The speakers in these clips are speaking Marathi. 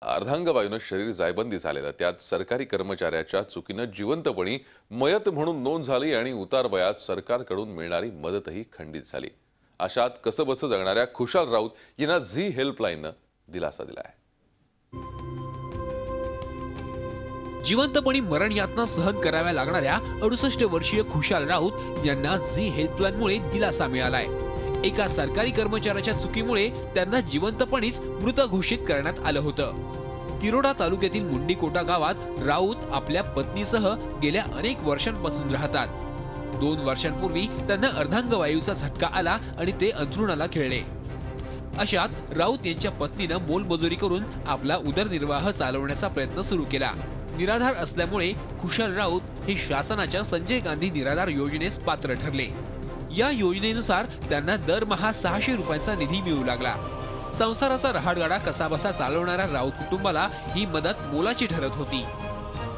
अर्धांगवायूनं शरीर जायबंदी झालेलं, त्यात सरकारी कर्मचाऱ्याच्या चुकीनं जिवंतपणी मयत म्हणून नोंद झाली आणि उतारवयात सरकारकडून मिळणारी मदतही खंडित झाली। अशात कसबस जगणाऱ्या खुशाल राऊत यांना झी हेल्पलाईननं दिलासा दिला आहे। जिवंतपणी मरण यातना सहन कराव्या लागणाऱ्या 68 वर्षीय खुशाल राऊत यांना झी हेल्पलाईनमुळे दिलासा मिळालाय। एका सरकारी कर्मचाऱ्याच्या चुकीमुळे त्यांना जिवंतपणीच मृत घोषित करण्यात आलं होतं। तिरोडा तालुक्यातील मुंडीकोटा गावात राऊत आपल्या पत्नीसह गेल्या अनेक वर्षांपासून राहतात। 2 वर्षांपूर्वी त्यांना अर्धांगवायूचा झटका आला आणि ते अंथरुणाला खिळले। अशात राऊत यांच्या पत्नीनं मोलमजुरी करून आपला उदरनिर्वाह चालवण्याचा प्रयत्न सुरू केला। निराधार असल्यामुळे खुशाल राऊत हे शासनाच्या संजय गांधी निराधार योजनेस पात्र ठरले। या योजनेनुसार त्यांना दरमहा 600 रुपयांचा निधी मिळू लागला। संसाराचा रहाटगाडा कसाबसा चालवणाऱ्या राऊत कुटुंबाला ही मदत मोलाची ठरत होती।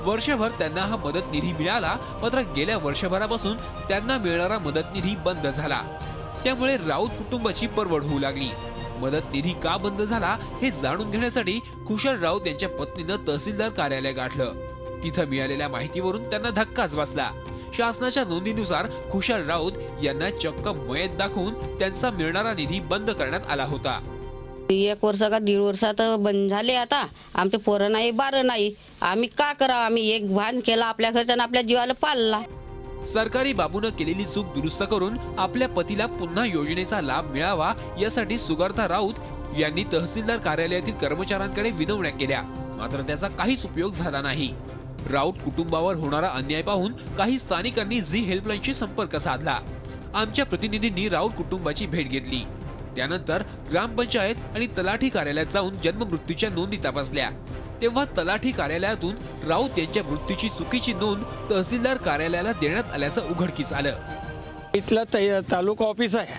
वर्षभर त्यांना हा मदत निधी मिळाला, मात्र गेल्या वर्षभरापासून त्यांना मिळणारा मदत निधी बंद झाला। त्यामुळे राऊत कुटुंबाची परवड होऊ लागली। मदत निधी का बंद झाला हे जाणून घेण्यासाठी खुशाल राऊत यांच्या पत्नीनं तहसीलदार कार्यालय गाठलं। तिथं मिळालेल्या माहितीवरून त्यांना धक्काच बसला। शासनाच्या नोंदीनुसार खुशाल राऊत यांना चक्क मयत दाखवून त्यांचा मिळणारा निधी बंद करण्यात आला होता। 1 वर्ष का 1.5 वर्षात बंद झाले। आता आमचे पोरं नाही, बारं नाही, आम्ही का करावं? आम्ही एक भान केला आपल्या घरच्यानं, आपल्या जीवाला पाळला। सरकारी बाबूनं केलेली चूक दुरुस्त करून आपल्या पतीला पुन्हा योजनेचा लाभ मिळावा यासाठी सुगर्था राऊत यांनी तहसीलदार कार्यालयातील कर्मचाऱ्यांकडे विनवण्या केल्या, मात्र त्याचा काहीच उपयोग झाला नाही। राऊत कुटुंबावर होणारा अन्याय पाहून काही स्थानिकांनी झी हेल्पलाईनशी संपर्क साधला। आमच्या प्रतिनिधींनी राऊत कुटुंबाची भेट घेतली। त्यानंतर ग्रामपंचायत आणि तलाठी कार्यालयात जाऊन जन्ममृत्यूच्या नोंदी तपासल्या। तेव्हा तलाठी कार्यालयातून राऊत यांच्या मृत्यूची चुकीची नोंद तहसीलदार कार्यालयाला देण्यात आल्याचं उघडकीस आलं। इथला तालुका ऑफिस आहे,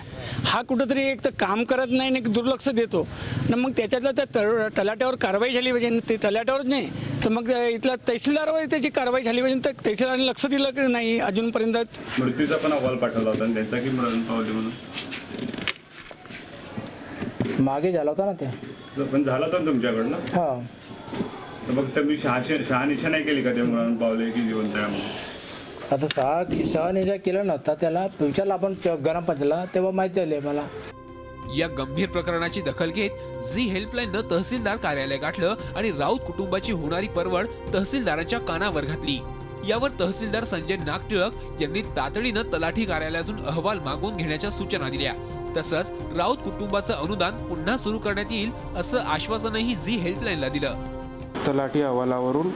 हा कुठेतरी एक तर काम करत नाही आणि दुर्लक्ष देतो ना। मग त्याच्यातल्या त्या तलाट्यावर कारवाई झाली पाहिजे, ते तलाट्यावरच नाही तर मग इथला तहसीलदारवर त्याची कारवाई झाली पाहिजे। तर तहसीलदारांनी लक्ष दिलं की नाही अजूनपर्यंत। मृत्यूचा पण अहवाल पाठवला होता त्यांचा की मरण पावले म्हणून मागे झाला होता ना ते, पण झाला तर तुमच्याकडनं। हा, तर मग तुम्ही शहानिशा नाही केली का ते मरण पावले की जिवंत आहे म्हणून? आता शहानिशा केलं नव्हता, त्याला विचारलं आपण ग्रामपंचायतला, तेव्हा माहिती आली मला। या गंभीर प्रकरणाची दखल घेत झी हेल्पलाईननं तहसीलदार कार्यालय गाठलं आणि राऊत कुटुंबाची होणारी परवड तहसीलदारांच्या कानावर घातली। यावर तहसीलदार संजय नागटिळक यांनी तातडीनं तलाठी कार्यालयातून अहवाल मागवून घेण्याच्या सूचना दिल्या। तसंच राऊत कुटुंबाचं अनुदान पुन्हा सुरू करण्यात येईल असं आश्वासनही झी हेल्पलाईनला दिलं। तलाठी अहवालावरून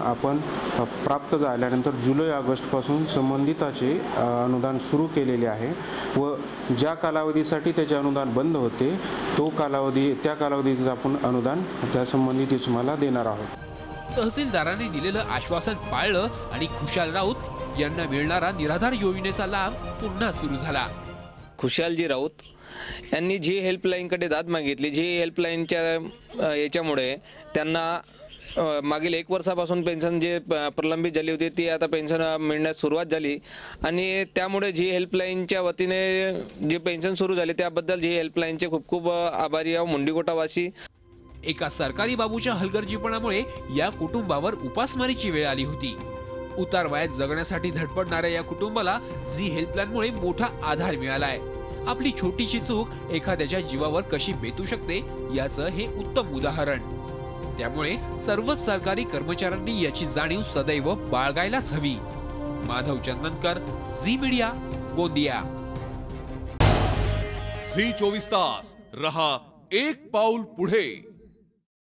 आपण प्राप्त झाल्यानंतर जुलै-ऑगस्ट पासून संबंधिताचे अनुदान सुरू केलेले आहे व ज्या कालावधीसाठी त्याचे अनुदान बंद होते त्या कालावधीत आपण अनुदान त्या संबंधित तुम्हाला देणार आहोत। तहसीलदारांनी दिलेलं आश्वासन पाळलं आणि खुशाल राऊत यांना मिळणारा निराधार योजनेचा लाभ पुन्हा सुरू झाला। खुशालजी राऊत यांनी झी हेल्पलाईनकडे दाद मागितली। झी हेल्पलाईनच्या याच्यामुळे त्यांना मागील 1 वर्षापासून पेन्शन जे प्रलंबित झाली होती ती आता पेन्शन मिळण्यास सुरुवात झाली आणि त्यामुळे झी हेल्पलाईनच्या वतीने जे पेन्शन सुरू झाले त्याबद्दल झी हेल्पलाईनचे खूप खूप आभारी आहोत मुंडीकोटावासी। एका सरकारी बाबूच्या हलगर्जीपणामुळे या कुटुंबावर उपासमारीची वेळ आली होती। उतार वयात जगण्यासाठी धडपडणाऱ्या या कुटुंबाला झी हेल्पलाईनमुळे मोठा आधार मिळालाय। आपली छोटीशी चूक एखाद्याच्या जीवावर कशी बेतू शकते याचं हे उत्तम उदाहरण। त्यामुळे सर्वच सरकारी कर्मचाऱ्यांनी याची जाणीव सदैव बाळगायलाच हवी। Madhav Chandankar, Zee media, Gondia. Zee 24 तास रहा एक पाऊल पुढे।